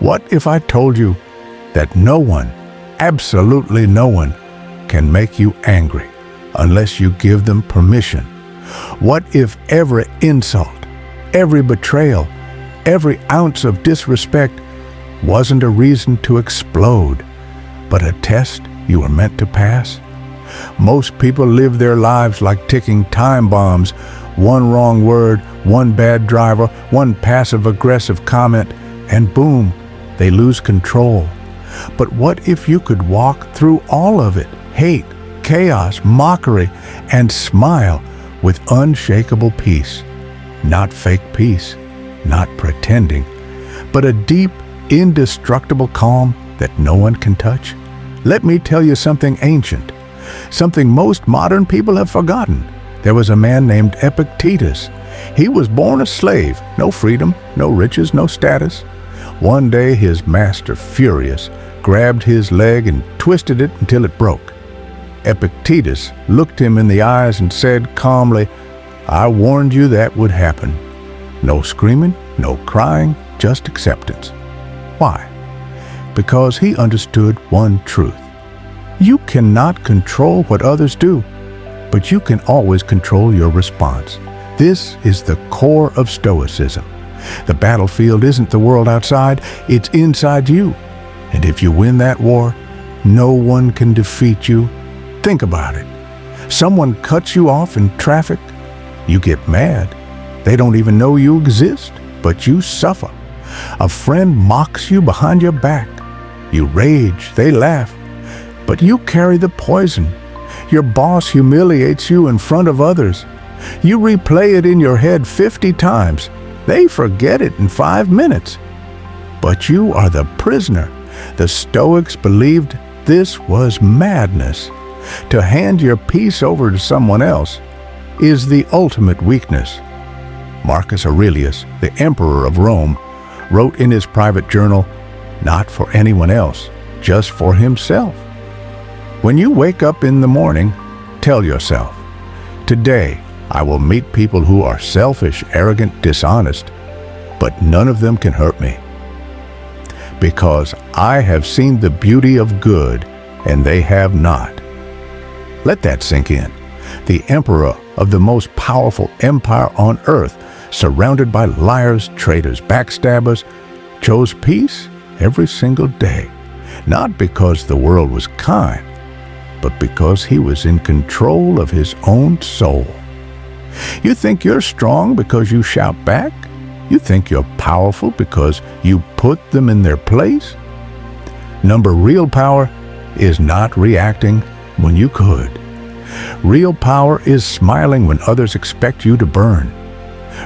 What if I told you that no one, absolutely no one, can make you angry unless you give them permission? What if every insult, every betrayal, every ounce of disrespect wasn't a reason to explode, but a test you were meant to pass? Most people live their lives like ticking time bombs. One wrong word, one bad driver, one passive-aggressive comment, and boom, they lose control. But what if you could walk through all of it, hate, chaos, mockery, and smile with unshakable peace? Not fake peace, not pretending, but a deep, indestructible calm that no one can touch. Let me tell you something ancient, something most modern people have forgotten. There was a man named Epictetus. He was born a slave, no freedom, no riches, no status. One day his master, furious, grabbed his leg and twisted it until it broke. Epictetus looked him in the eyes and said calmly, "I warned you that would happen." No screaming, no crying, just acceptance. Why? Because he understood one truth. You cannot control what others do, but you can always control your response. This is the core of Stoicism. The battlefield isn't the world outside, it's inside you. And if you win that war, no one can defeat you. Think about it. Someone cuts you off in traffic. You get mad. They don't even know you exist, but you suffer. A friend mocks you behind your back. You rage, they laugh, but you carry the poison. Your boss humiliates you in front of others. You replay it in your head 50 times. They forget it in 5 minutes. But you are the prisoner. The Stoics believed this was madness. To hand your peace over to someone else is the ultimate weakness. Marcus Aurelius, the emperor of Rome, wrote in his private journal, "Not for anyone else, just for himself." When you wake up in the morning, tell yourself, "Today I will meet people who are selfish, arrogant, dishonest, but none of them can hurt me. Because I have seen the beauty of good, and they have not." Let that sink in. The emperor of the most powerful empire on earth, surrounded by liars, traitors, backstabbers, chose peace every single day, not because the world was kind, but because he was in control of his own soul. You think you're strong because you shout back? You think you're powerful because you put them in their place? Real power is not reacting when you could. Real power is smiling when others expect you to burn.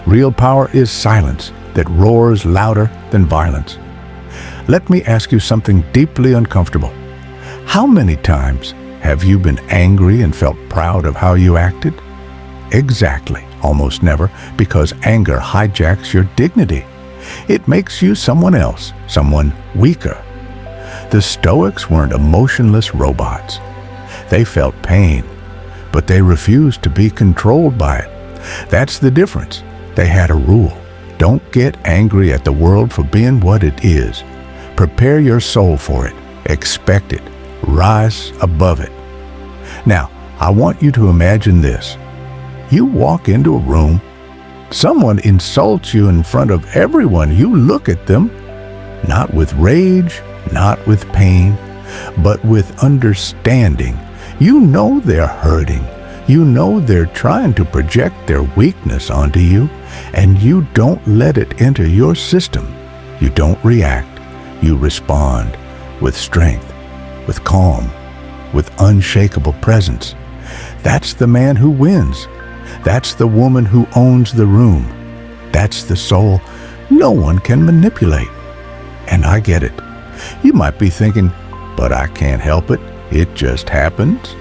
Real power is silence that roars louder than violence. Let me ask you something deeply uncomfortable. How many times have you been angry and felt proud of how you acted? Exactly, almost never, because anger hijacks your dignity. It makes you someone else, someone weaker. The Stoics weren't emotionless robots. They felt pain, but they refused to be controlled by it. That's the difference. They had a rule. Don't get angry at the world for being what it is. Prepare your soul for it. Expect it. Rise above it. Now, I want you to imagine this. You walk into a room, someone insults you in front of everyone. You look at them, not with rage, not with pain, but with understanding. You know they're hurting. You know they're trying to project their weakness onto you, and you don't let it enter your system. You don't react. You respond with strength, with calm, with unshakable presence. That's the man who wins. That's the woman who owns the room. That's the soul no one can manipulate. And I get it. You might be thinking, but I can't help it. It just happens.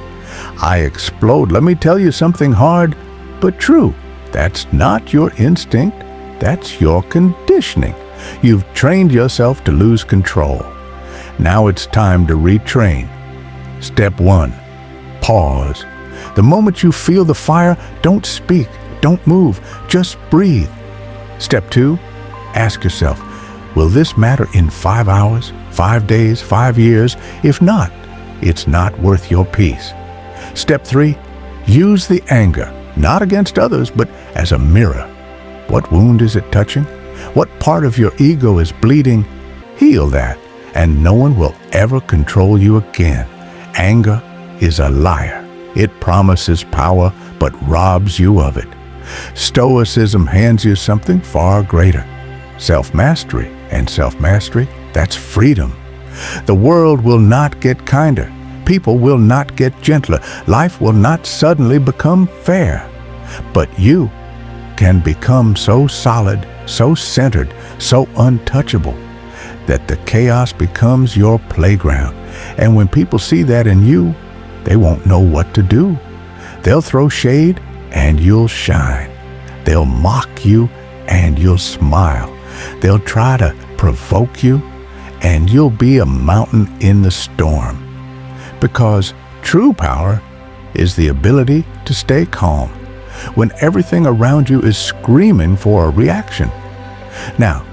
I explode. Let me tell you something hard, but true. That's not your instinct. That's your conditioning. You've trained yourself to lose control. Now it's time to retrain. Step 1, pause. The moment you feel the fire, don't speak, don't move, just breathe. Step 2, ask yourself, Will this matter in 5 hours, 5 days, 5 years? If not, it's not worth your peace. Step 3, use the anger, not against others, but as a mirror. What wound is it touching? What part of your ego is bleeding? Heal that, and no one will ever control you again. Anger is a liar. It promises power, but robs you of it. Stoicism hands you something far greater. Self-mastery, and self-mastery, that's freedom. The world will not get kinder. People will not get gentler. Life will not suddenly become fair. But you can become so solid, so centered, so untouchable that the chaos becomes your playground. And when people see that in you, they won't know what to do. They'll throw shade and you'll shine. They'll mock you and you'll smile. They'll try to provoke you and you'll be a mountain in the storm. Because true power is the ability to stay calm when everything around you is screaming for a reaction. Now,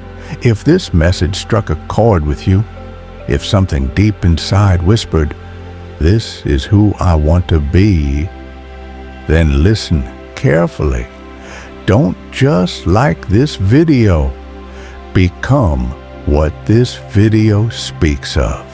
if this message struck a chord with you, if something deep inside whispered, "This is who I want to be," then listen carefully. Don't just like this video. Become what this video speaks of.